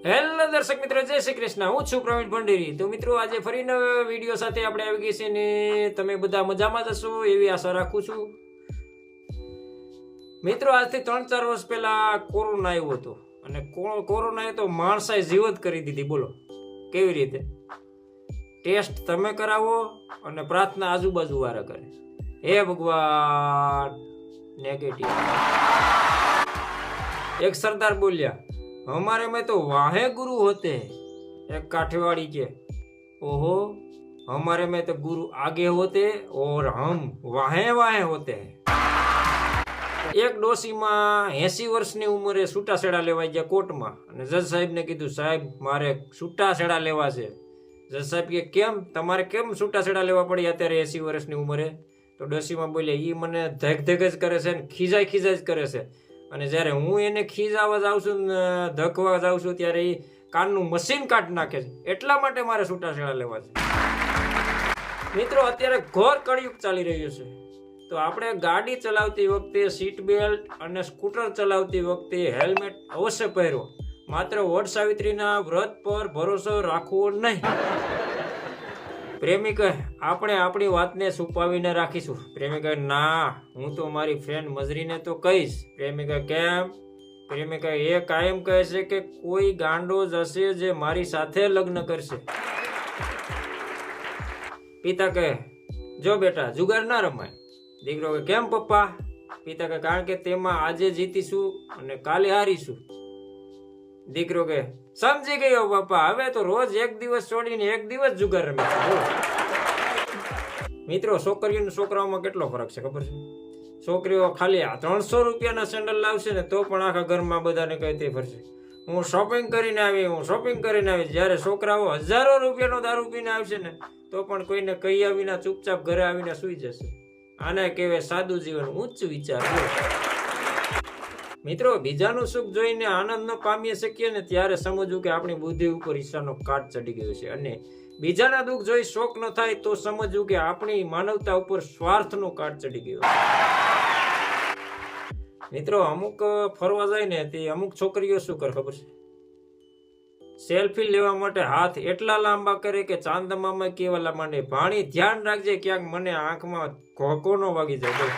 Hello દર્શક મિત્રો, જય શ્રી કૃષ્ણ. હું છું પ્રવીણ ભંડેરી. તો મિત્રો, આજે ફરી નવા વિડીયો સાથે આપણે આવી ગઈ છે ને તમે બધા મજામાં જ હશો એવી આશા રાખું છું. મિત્રો, આજથી 3-4 વર્ષ પહેલા કોરોના આવ્યો હતો અને કોરોનાએ તો માણસાએ જીવત કરી દીધી. બોલો કેવી રીતે? ટેસ્ટ તમે કરાવો અને પ્રાર્થના આજુબાજુ વાળા કરે, હે ભગવાન નેગેટિવ. એક સરદાર બોલ્યા, हमारे में तो वाहे गुरु होते हैं. एक काठियावाड़ी के, ओहो हमारे में तो गुरु आगे होते और हम वाहे वाहे होते हैं. એક ડોશીમાં 80 વર્ષની ઉંમરે છૂટાછેડા લેવા ગયા કોર્ટમાં અને જજ સાહેબને કીધું, સાહેબ મારે છૂટાછેડા લેવા છે. જજ સાહેબ કે કેમ, તમારે કેમ છૂટાછેડા લેવા પડ્યા અત્યારે 80 વર્ષની ઉંમરે? તો ડોશીમાં બોલ્યા, એ મને ધક જ કરે છે ને ખીજાય જ કરે છે, અને જ્યારે હું એને ખીજાવા જાઉં છું ને ધકવા જાઉં છું ત્યારે એ કાનનું મશીન કાઢી નાખે છે, એટલા માટે મારે છૂટાછેડા લેવા છે. મિત્રો, અત્યારે ઘોર કળિયુગ ચાલી રહ્યું છે, તો આપણે ગાડી ચલાવતી વખતે સીટ બેલ્ટ અને સ્કૂટર ચલાવતી વખતે હેલ્મેટ અવશ્ય પહેરો. માત્ર વટ સાવિત્રીના વ્રત પર ભરોસો રાખવો નહીં. પ્રેમિકા, આપણે આપણી વાતને છુપાવીને રાખીશું. પ્રેમિકા, ના હું તો મારી ફ્રેન્ડ મજરીને તો કહીશ. પ્રેમિકા, કેમ? પ્રેમિકા, એ કાયમ કહે છે કે કોઈ ગાંડો જ હશે જે મારી સાથે લગ્ન કરશે. પિતા કહે, જો બેટા જુગાર ના રમાય. દીકરો કહે, કેમ પપ્પા? પિતા કહે, કારણ કે તેમાં આજે જીતીશું અને કાલે હારીશું. દીકરો કહે, સમજી ગયો પપ્પા, હવે તો રોજ એક દિવસ છોડીને એક દિવસ જુગાર રમે. મિત્રો, છોકરીઓ છોકરાઓમાં કેટલો ફરક છે ખબર છે? છોકરીઓ ખાલી 300 રૂપિયાના સેન્ડલ લાવશે ને તો પણ આખા ઘરમાં બધાને કહેતી ફરશે, હું શોપિંગ કરીને આવી. જ્યારે છોકરાઓ હજારો રૂપિયાનો દારૂ પીને આવશે ને તો પણ કોઈને કહ્યા વિના ચૂપચાપ ઘરે આવીને સૂઈ જશે. આને કહેવાય સાદું જીવન, ઉચ્ચ વિચાર. મિત્રો, બીજાનું સુખ જોઈને આનંદ ન પામી શકીએ ને ત્યારે સમજવું કે આપણી બુદ્ધિ ઉપર ઈર્ષાનો કાટ ચડી ગયો છે, અને બીજાના દુઃખ જોઈ શોક ન થાય તો સમજવું કે આપણી માનવતા ઉપર સ્વાર્થનો કાટ ચડી ગયો. મિત્રો, અમુક ફરવા જાય ને તે અમુક છોકરીઓ શું કરે ખબર છે? સેલ્ફી લેવા માટે હાથ એટલા લાંબા કરે કે ચાંદમામાં કેવા માંડે, ભાણી ધ્યાન રાખજે ક્યાંક મને આંખમાં ઘોકો ન વાગી જાય.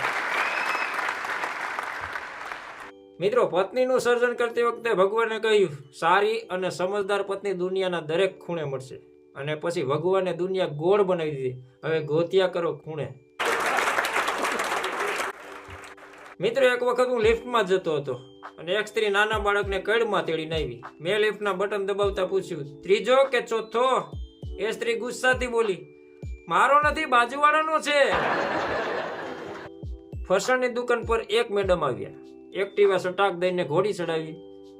મિત્રો, પત્નીનું સર્જન કરતી વખતે ભગવાને કહ્યું, સારી અને સમજદાર પત્ની દુનિયાના દરેક ખૂણે મળશે. અને પછી ભગવાને દુનિયા ગોળ બનાવી દીધી, હવે ગોત્યા કરો ખૂણે. મિત્રો, એક વખત હું લિફ્ટમાં જતો હતો અને એક સ્ત્રી નાના બાળકને કડમાં તેડીને આવી. મેં લિફ્ટના બટન દબાવતા પૂછ્યું, ત્રીજો કે ચોથો? એ સ્ત્રી ગુસ્સાથી બોલી, મારો નથી બાજુવાળાનો છે. ફરસાણની દુકાન પર એક મેડમ આવ્યા. એક્ટિવા સટાક દઈને ઘોડી ચડાવી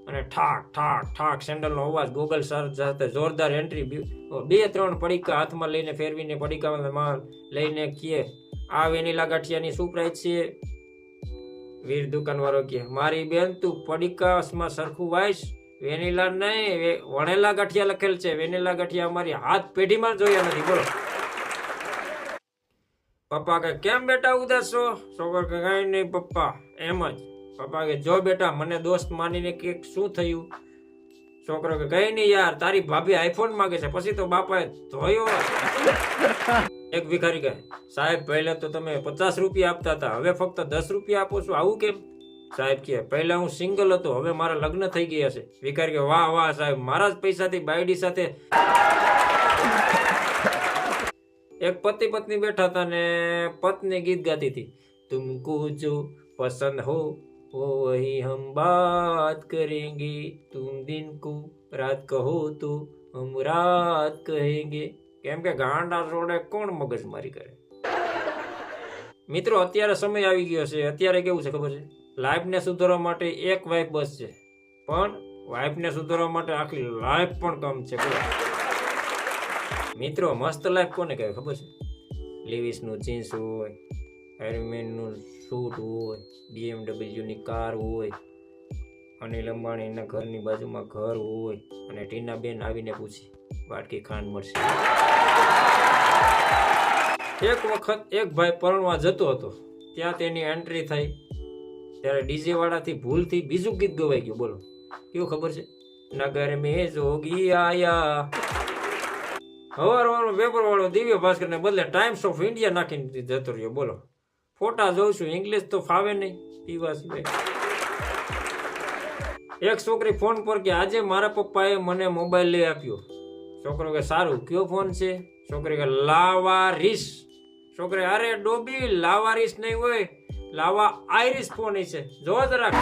અને ઠાક ઠાક ઠાક સેન્ડલનો અવાજ, ગોગલ સાથે જોરદાર એન્ટ્રી, 2-3 પડીકા હાથમાં લઈને ફેરવીને પડીકામાં માલ લઈને કહે, આ વેનીલા ગાંઠિયાની શું પ્રાઇસ છે? વીર દુકાનવાળો કહે, મારી બેન તું પડીકામાં સરખું વાઈશ, વેનીલા નહીં વણેલા ગાંઠિયા લખેલ છે. વેનીલા ગાંઠિયા અમારી હાથ પેઢીમાં જોયા નથી. બોલો. પપ્પા કે, કેમ બેટા ઉદાસ છો? છોકરો કે, કઈ નહીં પપ્પા, એમ જ. પપ્પા કે, જો બેટા મને દોસ્ત માનીને કે શું થયું? છોકરો કે, કઈ નહીં યાર, તારી ભાભી આઈફોન માંગે છે. પછી તો બાપાએ ધોયો. એક ભિખારી કહે, સાહેબ પહેલા તો તમે 50 રૂપિયા આપતા હતા, હવે ફક્ત 10 રૂપિયા આપો છો, આવું કેમ? સાહેબ કે, પહેલા હું સિંગલ હતો, હવે મારા લગ્ન થઈ ગયા છે. ભિખારી કે, વાહ વાહ સાહેબ, મારા જ પૈસાથી બાયડી સાથે. એક પતિ પત્ની બેઠા હતા ને પત્ની ગીત ગાતી હતી, તુમકો જો પસંદ હો वही हम बात करेंगे, तुम दिन को रात कहो तो हम रात कहेंगे. કેમ કે ગાંડા જોડે કોણ મગજમારી કરે? મિત્રો, અત્યારે સમય આવી ગયો છે. અત્યારે કેવું છે ખબર છે? લાઈફને સુધારવા માટે એક વાઈફ બસ છે, પણ વાઈફને સુધારવા માટે આખી લાઈફ પણ કમ છે. મિત્રો, મસ્ત લાઈફ કોને કહેવાય ખબર છે? લેવિસનું જીન્સ હોય, હેરમેનનું સૂટ હોય, BMW ની કાર હોય, અનિલ અંબાણીના ઘરની બાજુમાં ઘર હોય, અને ટીના બેન આવીને પૂછી, વાટકી ખાંડ મળશે? એક વખત એક ભાઈ પરણવા જતો હતો, ત્યાં તેની એન્ટ્રી થઈ ત્યારે ડીજે વાળાથી ભૂલથી બીજું ગીત ગવાઈ ગયું. બોલો કેવું ખબર છે? નગર મેં જોગી આયા. હવારનો પેપર વાળો દિવ્ય ભાસ્કર ને બદલે ટાઈમ્સ ઓફ ઇન્ડિયા નાખીને જતો રહ્યો. બોલો, ફોટા જોઉં છું, ઇંગ્લિશ તો ફાવે નહીં પીવા સિવાય. એક છોકરી ફોન પર કે આજે મારા પપ્પાએ મને મોબાઈલ લઈ આપ્યો. છોકરો કે સારું, કયો ફોન છે? છોકરી કે લાવારીસ. છોકરી અરે ડોબી, લાવારીસ નહીં હોય, લાવા આઈરિસ ફોન છે, જો જરાક.